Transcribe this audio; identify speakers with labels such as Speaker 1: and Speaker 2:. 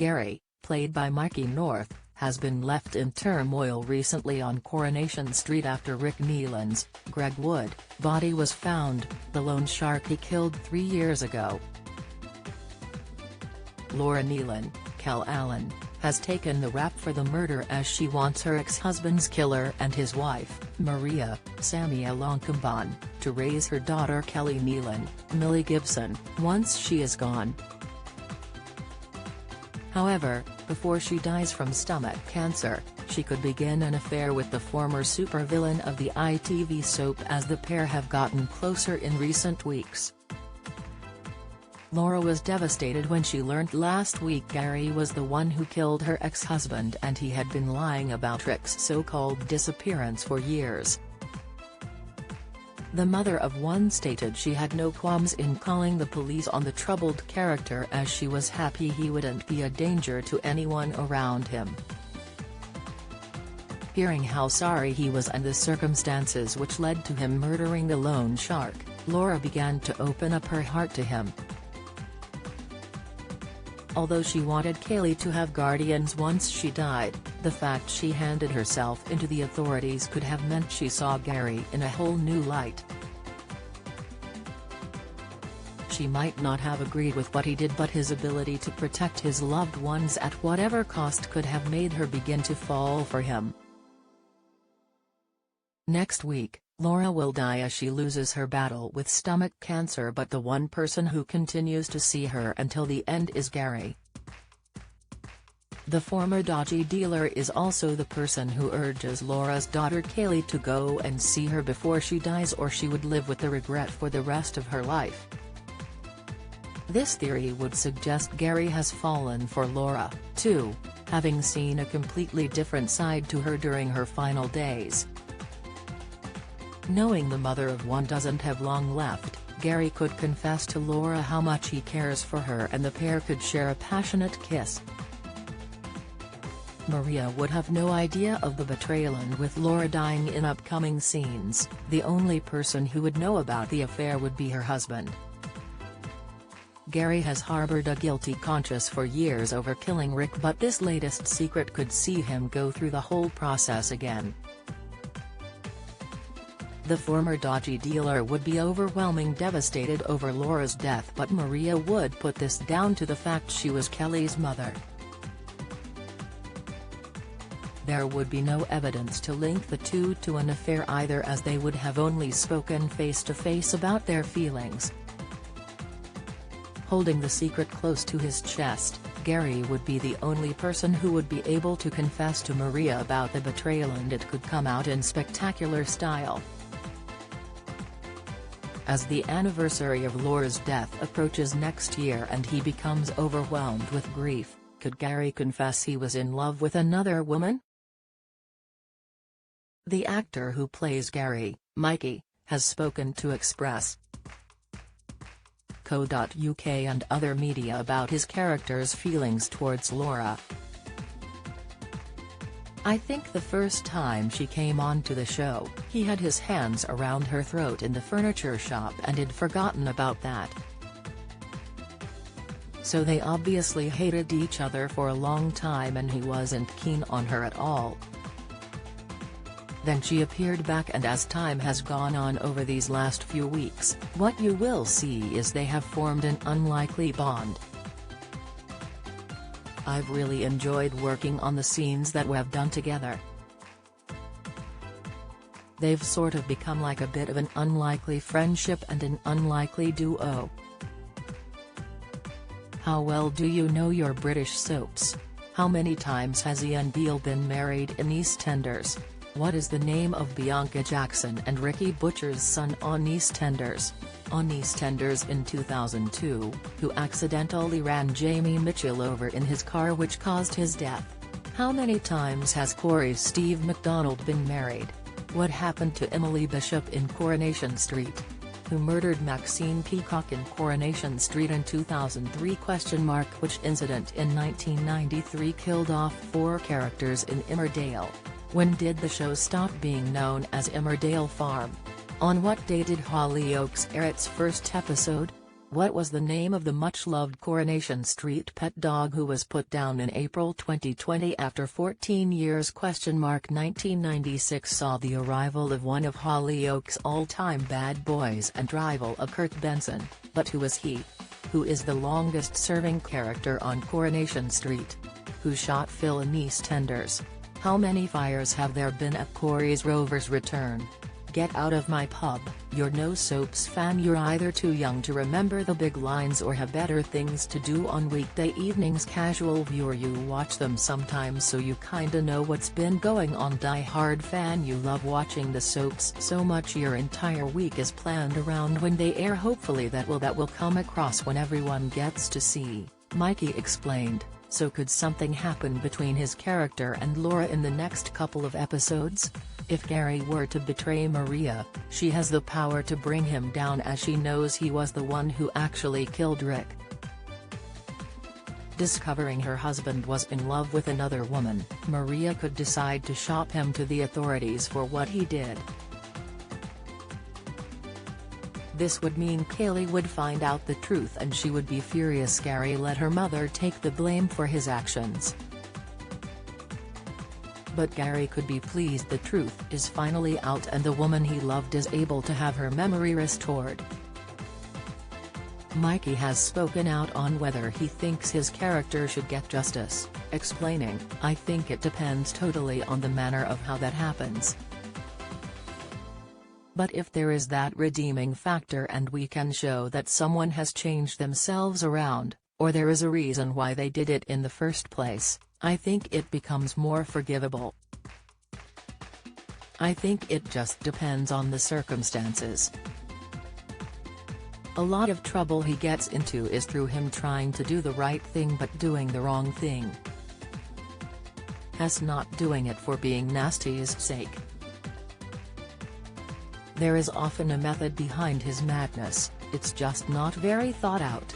Speaker 1: Gary, played by Mikey North, has been left in turmoil recently on Coronation Street after Rick Nealon's, Greg Wood, body was found, the loan shark he killed 3 years ago. Laura Nealon, Kel Allen, has taken the rap for the murder as she wants her ex-husband's killer and his wife, Maria, Samia Lonkamban, to raise her daughter Kelly Nealon, Millie Gibson, once she is gone. However, before she dies from stomach cancer, she could begin an affair with the former supervillain of the ITV soap as the pair have gotten closer in recent weeks. Laura was devastated when she learned last week Gary was the one who killed her ex-husband and he had been lying about Rick's so-called disappearance for years. The mother of one stated she had no qualms in calling the police on the troubled character as she was happy he wouldn't be a danger to anyone around him. Hearing how sorry he was and the circumstances which led to him murdering the loan shark, Laura began to open up her heart to him. Although she wanted Kaylee to have guardians once she died, the fact she handed herself into the authorities could have meant she saw Gary in a whole new light. She might not have agreed with what he did, but his ability to protect his loved ones at whatever cost could have made her begin to fall for him. Next week, Laura will die as she loses her battle with stomach cancer, but the one person who continues to see her until the end is Gary. The former dodgy dealer is also the person who urges Laura's daughter Kaylee to go and see her before she dies, or she would live with the regret for the rest of her life. This theory would suggest Gary has fallen for Laura, too, having seen a completely different side to her during her final days. Knowing the mother of one doesn't have long left, Gary could confess to Laura how much he cares for her and the pair could share a passionate kiss. Maria would have no idea of the betrayal, and with Laura dying in upcoming scenes, the only person who would know about the affair would be her husband. Gary has harbored a guilty conscience for years over killing Rick, but this latest secret could see him go through the whole process again. The former dodgy dealer would be overwhelmingly devastated over Laura's death, but Maria would put this down to the fact she was Kelly's mother. There would be no evidence to link the two to an affair either, as they would have only spoken face-to-face about their feelings. Holding the secret close to his chest, Gary would be the only person who would be able to confess to Maria about the betrayal, and it could come out in spectacular style. As the anniversary of Laura's death approaches next year and he becomes overwhelmed with grief, could Gary confess he was in love with another woman? The actor who plays Gary, Mikey, has spoken to Express.co.uk and other media about his character's feelings towards Laura. "I think the first time she came onto the show, he had his hands around her throat in the furniture shop and had forgotten about that. So they obviously hated each other for a long time and he wasn't keen on her at all. Then she appeared back, and as time has gone on over these last few weeks, what you will see is they have formed an unlikely bond. I've really enjoyed working on the scenes that we've done together. They've sort of become like a bit of an unlikely friendship and an unlikely duo." How well do you know your British soaps? How many times has Ian Beale been married in EastEnders? What is the name of Bianca Jackson and Ricky Butcher's son on EastEnders? On EastEnders in 2002, who accidentally ran Jamie Mitchell over in his car, which caused his death? How many times has Corey's Steve MacDonald been married? What happened to Emily Bishop in Coronation Street? Who murdered Maxine Peacock in Coronation Street in 2003? Which incident in 1993 killed off 4 characters in Emmerdale? When did the show stop being known as Emmerdale Farm? On what day did Hollyoaks air its first episode? What was the name of the much-loved Coronation Street pet dog who was put down in April 2020 after 14 years? 1996 saw the arrival of one of Hollyoaks' all-time bad boys and rival of Kurt Benson, but who is he? Who is the longest-serving character on Coronation Street? Who shot Phil in EastEnders? How many fires have there been at Corey's Rover's return? Get out of my pub, you're no soaps fan. You're either too young to remember the big lines or have better things to do on weekday evenings. Casual viewer, you watch them sometimes so you kinda know what's been going on. Die-hard fan, you love watching the soaps so much your entire week is planned around when they air. Hopefully that will come across when everyone gets to see, Mikey explained. So could something happen between his character and Laura in the next couple of episodes? If Gary were to betray Maria, she has the power to bring him down as she knows he was the one who actually killed Rick. Discovering her husband was in love with another woman, Maria could decide to shop him to the authorities for what he did. This would mean Kaylee would find out the truth and she would be furious. Gary let her mother take the blame for his actions. But Gary could be pleased the truth is finally out and the woman he loved is able to have her memory restored. Mikey has spoken out on whether he thinks his character should get justice, explaining, "I think it depends totally on the manner of how that happens. But if there is that redeeming factor and we can show that someone has changed themselves around, or there is a reason why they did it in the first place, I think it becomes more forgivable. I think it just depends on the circumstances." A lot of trouble he gets into is through him trying to do the right thing but doing the wrong thing. As not doing it for being nasty's sake. There is often a method behind his madness, it's just not very thought out.